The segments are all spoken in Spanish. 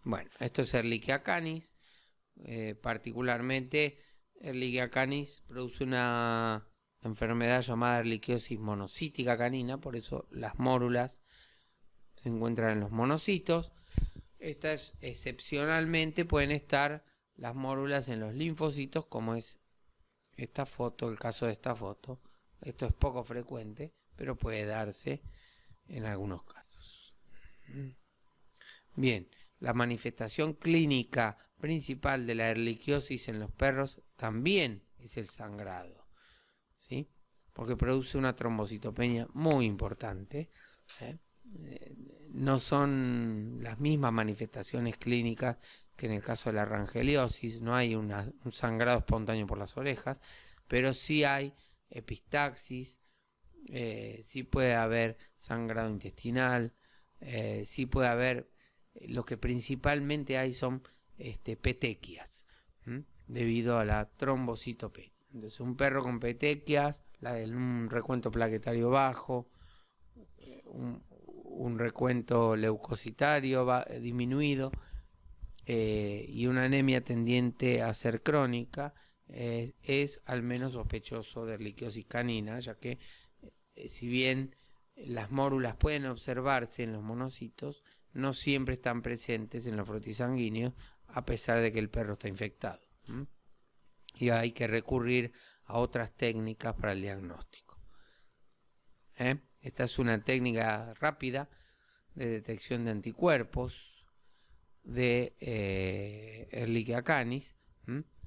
Bueno, esto es Ehrlichia canis. Particularmente, Ehrlichia canis produce una enfermedad llamada erliquiosis monocítica canina, por eso las mórulas se encuentran en los monocitos. Estas excepcionalmente pueden estar las mórulas en los linfocitos, como es esta foto, el caso de esta foto. Esto es poco frecuente, pero puede darse en algunos casos. Bien, la manifestación clínica principal de la erliquiosis en los perros también es el sangrado, ¿sí? Porque produce una trombocitopenia muy importante. No son las mismas manifestaciones clínicas que en el caso de la rangeliosis, no hay un sangrado espontáneo por las orejas, pero sí hay epistaxis, sí puede haber sangrado intestinal, sí puede haber, lo que principalmente hay son petequias, debido a la trombocitopenia. Entonces un perro con petequias, un recuento plaquetario bajo, un recuento leucocitario disminuido, y una anemia tendiente a ser crónica, es al menos sospechoso de erliquiosis canina, ya que si bien las mórulas pueden observarse en los monocitos, no siempre están presentes en los frotisanguíneos, a pesar de que el perro está infectado. Y hay que recurrir a otras técnicas para el diagnóstico. Esta es una técnica rápida de detección de anticuerpos de Ehrlichia canis.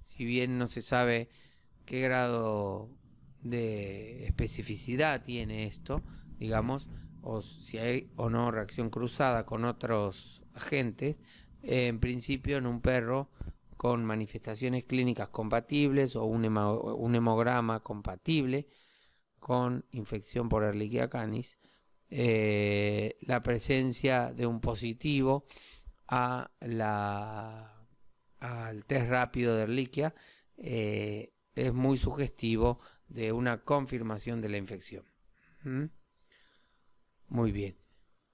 Si bien no se sabe qué grado de especificidad tiene esto, digamos, o si hay o no reacción cruzada con otros agentes, en principio en un perro con manifestaciones clínicas compatibles o un hemograma compatible con infección por Ehrlichia canis, la presencia de un positivo al test rápido de Ehrlichia es muy sugestivo de una confirmación de la infección. Muy bien.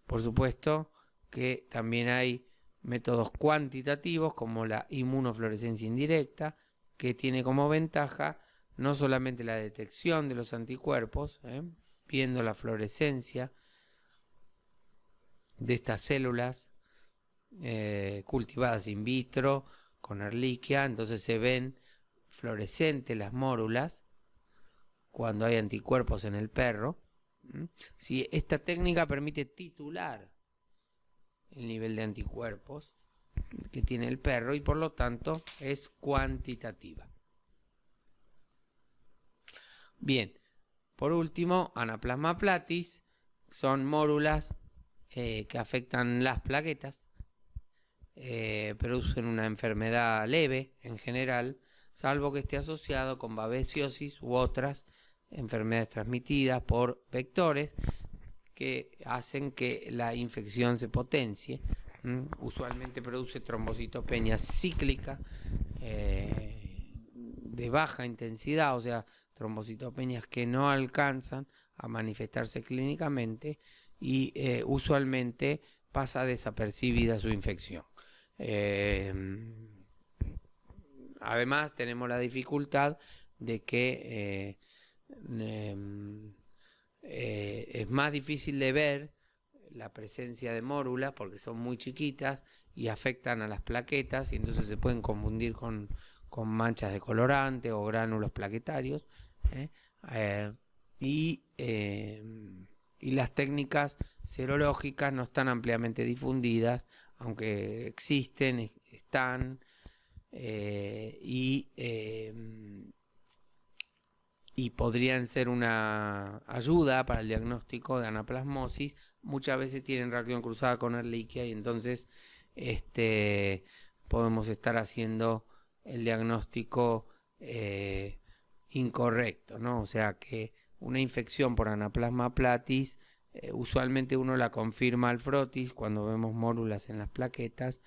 Por supuesto que también hay métodos cuantitativos como la inmunofluorescencia indirecta, que tiene como ventaja no solamente la detección de los anticuerpos, viendo la fluorescencia de estas células cultivadas in vitro con Ehrlichia, entonces se ven fluorescentes las mórulas cuando hay anticuerpos en el perro. Si esta técnica permite titular el nivel de anticuerpos que tiene el perro y por lo tanto es cuantitativa. Bien, por último, Anaplasma aplatis son mórulas que afectan las plaquetas, producen una enfermedad leve en general, salvo que esté asociado con babesiosis u otras enfermedades transmitidas por vectores que hacen que la infección se potencie. Usualmente produce trombocitopenia cíclica, de baja intensidad, o sea, trombocitopenias que no alcanzan a manifestarse clínicamente y usualmente pasa desapercibida su infección. Además tenemos la dificultad de que es más difícil de ver la presencia de mórulas porque son muy chiquitas y afectan a las plaquetas y entonces se pueden confundir con manchas de colorante o gránulos plaquetarios, y las técnicas serológicas no están ampliamente difundidas, aunque existen, están, y podrían ser una ayuda para el diagnóstico de anaplasmosis. Muchas veces tienen reacción cruzada con Ehrlichia y entonces podemos estar haciendo el diagnóstico incorrecto, ¿no? O sea que una infección por Anaplasma aplatis, usualmente uno la confirma al frotis cuando vemos mórulas en las plaquetas.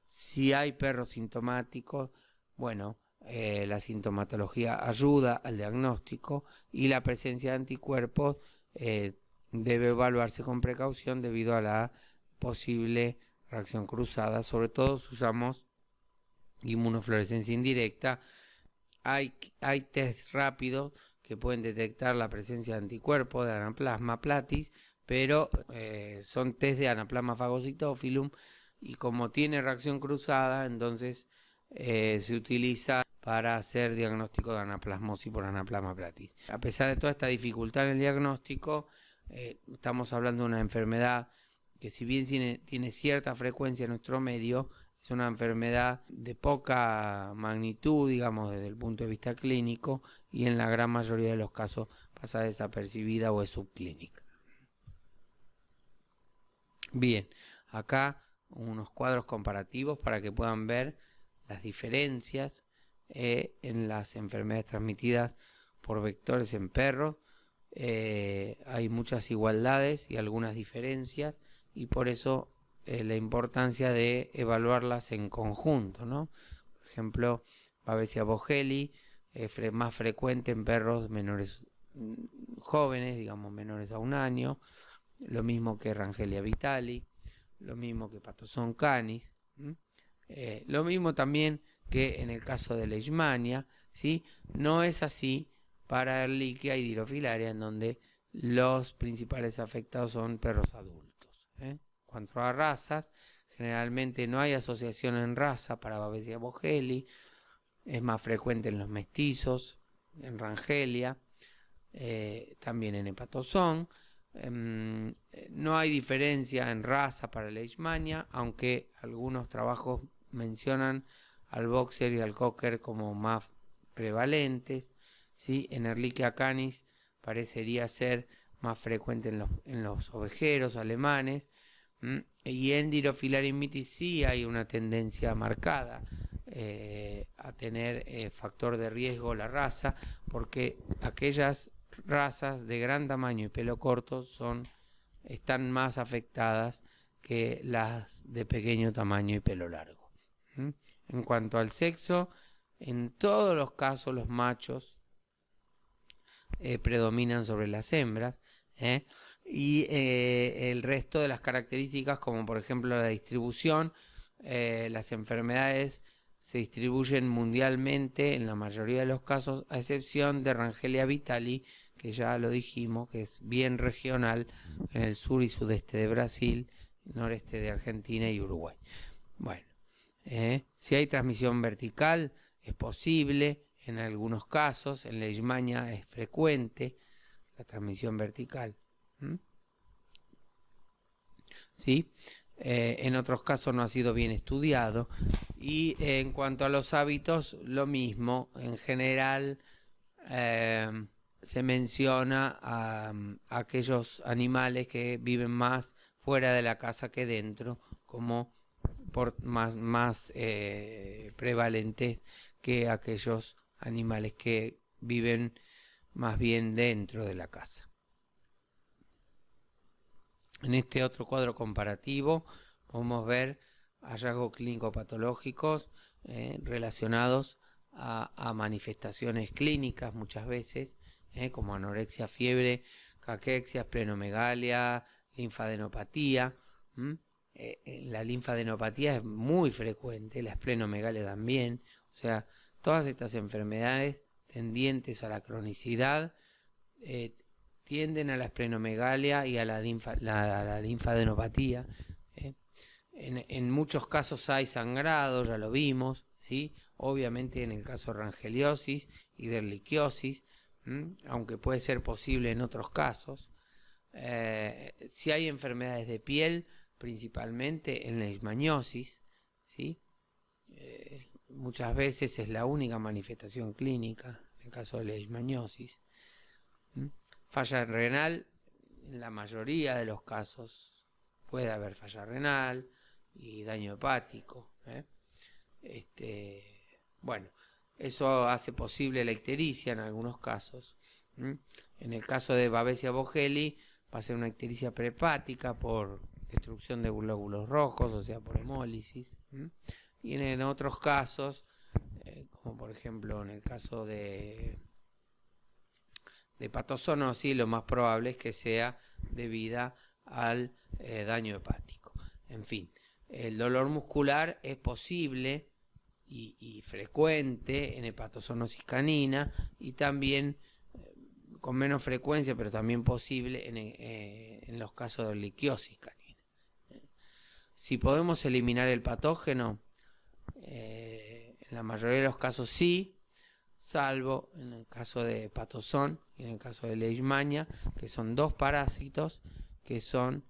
Si hay perros sintomáticos, bueno, la sintomatología ayuda al diagnóstico y la presencia de anticuerpos debe evaluarse con precaución debido a la posible reacción cruzada. Sobre todo si usamos inmunofluorescencia indirecta. Hay test rápidos que pueden detectar la presencia de anticuerpos de Anaplasma platis, pero son test de Anaplasma phagocytophilum, y como tiene reacción cruzada, entonces se utiliza para hacer diagnóstico de anaplasmosis por Anaplasma platis. A pesar de toda esta dificultad en el diagnóstico, estamos hablando de una enfermedad que, si bien tiene cierta frecuencia en nuestro medio, es una enfermedad de poca magnitud, digamos, desde el punto de vista clínico, y en la gran mayoría de los casos pasa desapercibida o es subclínica. Bien, acá unos cuadros comparativos para que puedan ver las diferencias en las enfermedades transmitidas por vectores en perros. Hay muchas igualdades y algunas diferencias, y por eso la importancia de evaluarlas en conjunto, ¿no? Por ejemplo, Babesia boheli es más frecuente en perros menores, jóvenes, digamos menores a 1 año, lo mismo que Rangelia vitali, lo mismo que Patozón canis, lo mismo también que en el caso de Leishmania, ¿sí? No es así para Ehrlichia y Dirofilaria, en donde los principales afectados son perros adultos. Cuanto a razas, generalmente no hay asociación en raza para Babesia boheli, es más frecuente en los mestizos, en Rangelia, también en Hepatozón. No hay diferencia en raza para Leishmania, aunque algunos trabajos mencionan al boxer y al cocker como más prevalentes, ¿sí? En Ehrlichia canis parecería ser más frecuente en los ovejeros alemanes, y en Dirofilaria mitis sí hay una tendencia marcada a tener factor de riesgo la raza, porque aquellas razas de gran tamaño y pelo corto están más afectadas que las de pequeño tamaño y pelo largo. En cuanto al sexo, en todos los casos los machos predominan sobre las hembras, y el resto de las características, como por ejemplo la distribución, las enfermedades se distribuyen mundialmente en la mayoría de los casos, a excepción de Rangelia vitali, que ya lo dijimos, que es bien regional en el sur y sudeste de Brasil, noreste de Argentina y Uruguay. Bueno, si hay transmisión vertical, es posible en algunos casos. En Leishmania es frecuente la transmisión vertical. ¿Sí? En otros casos no ha sido bien estudiado. Y en cuanto a los hábitos, lo mismo. En general se menciona a aquellos animales que viven más fuera de la casa que dentro, como más prevalentes que aquellos animales que viven más bien dentro de la casa. En este otro cuadro comparativo podemos ver hallazgos clínico-patológicos relacionados a manifestaciones clínicas muchas veces, como anorexia, fiebre, caquexia, esplenomegalia, linfadenopatía. La linfadenopatía es muy frecuente, la esplenomegalia también. O sea, todas estas enfermedades tendientes a la cronicidad tienden a la esplenomegalia y a la linfadenopatía. En muchos casos hay sangrado, ya lo vimos, ¿sí? Obviamente en el caso de rangeliosis y de erliquiosis, aunque puede ser posible en otros casos. Si hay enfermedades de piel, principalmente en la leishmaniosis, ¿sí? Muchas veces es la única manifestación clínica en el caso de la leishmaniosis. Falla renal, en la mayoría de los casos puede haber falla renal y daño hepático. Bueno, eso hace posible la ictericia en algunos casos. En el caso de Babesia boheli va a ser una ictericia prehepática por destrucción de glóbulos rojos, o sea, por hemólisis. Y en otros casos, como por ejemplo en el caso de patozoonosis, lo más probable es que sea debida al daño hepático. En fin, El dolor muscular es posible y frecuente en hepatozoonosis canina, y también con menos frecuencia, pero también posible en los casos de erliquiosis canina. Si podemos eliminar el patógeno, en la mayoría de los casos sí, salvo en el caso de hepatozón y en el caso de leishmania, que son dos parásitos que son,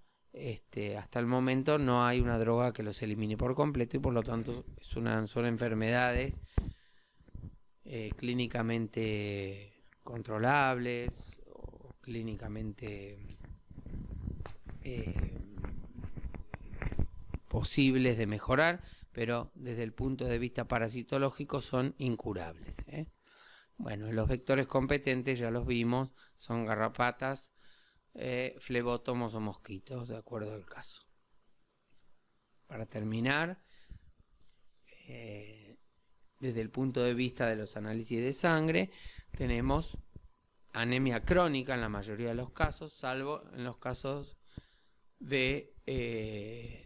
hasta el momento no hay una droga que los elimine por completo, y por lo tanto son enfermedades clínicamente controlables o clínicamente posibles de mejorar, pero desde el punto de vista parasitológico son incurables. Bueno, los vectores competentes ya los vimos, son garrapatas, flebótomos o mosquitos, de acuerdo al caso. Para terminar, desde el punto de vista de los análisis de sangre, tenemos anemia crónica en la mayoría de los casos, salvo en los casos de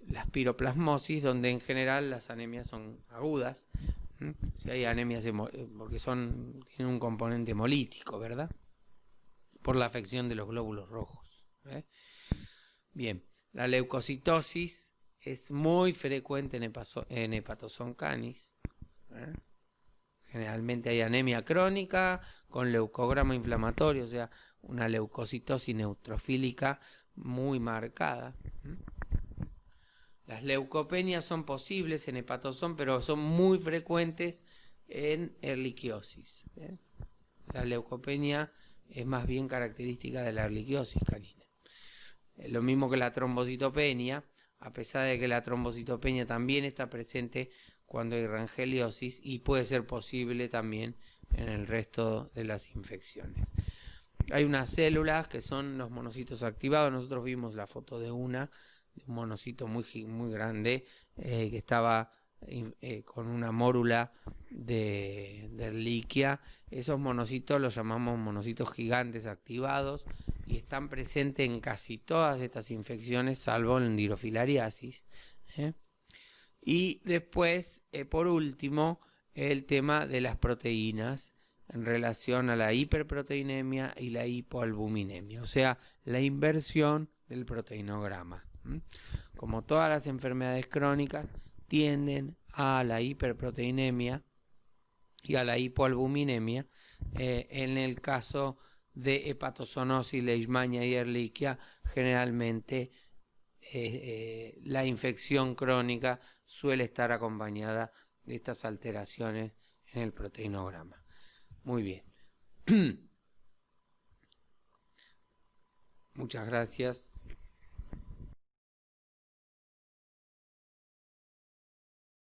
la espiroplasmosis, donde en general las anemias son agudas. Si hay anemias, porque tienen un componente hemolítico, ¿verdad? Por la afección de los glóbulos rojos. Bien, la leucocitosis es muy frecuente en hepatozón canis. Generalmente hay anemia crónica con leucograma inflamatorio, o sea, una leucocitosis neutrofílica muy marcada. Las leucopenias son posibles en hepatozón, pero son muy frecuentes en erliquiosis. La leucopenia es más bien característica de la erliquiosis canina. Lo mismo que la trombocitopenia, a pesar de que la trombocitopenia también está presente cuando hay rangeliosis, y puede ser posible también en el resto de las infecciones. Hay unas células que son los monocitos activados. Nosotros vimos la foto de un monocito muy grande que estaba con una mórula de Ehrlichia. Esos monocitos los llamamos monocitos gigantes activados y están presentes en casi todas estas infecciones, salvo en dirofilariasis. Y después, por último, el tema de las proteínas en relación a la hiperproteinemia y la hipoalbuminemia, o sea, la inversión del proteinograma. Como todas las enfermedades crónicas, tienden a la hiperproteinemia y a la hipoalbuminemia. En el caso de hepatozoonosis, leishmania y ehrlichia, generalmente la infección crónica suele estar acompañada de estas alteraciones en el proteinograma. Muy bien. Muchas gracias.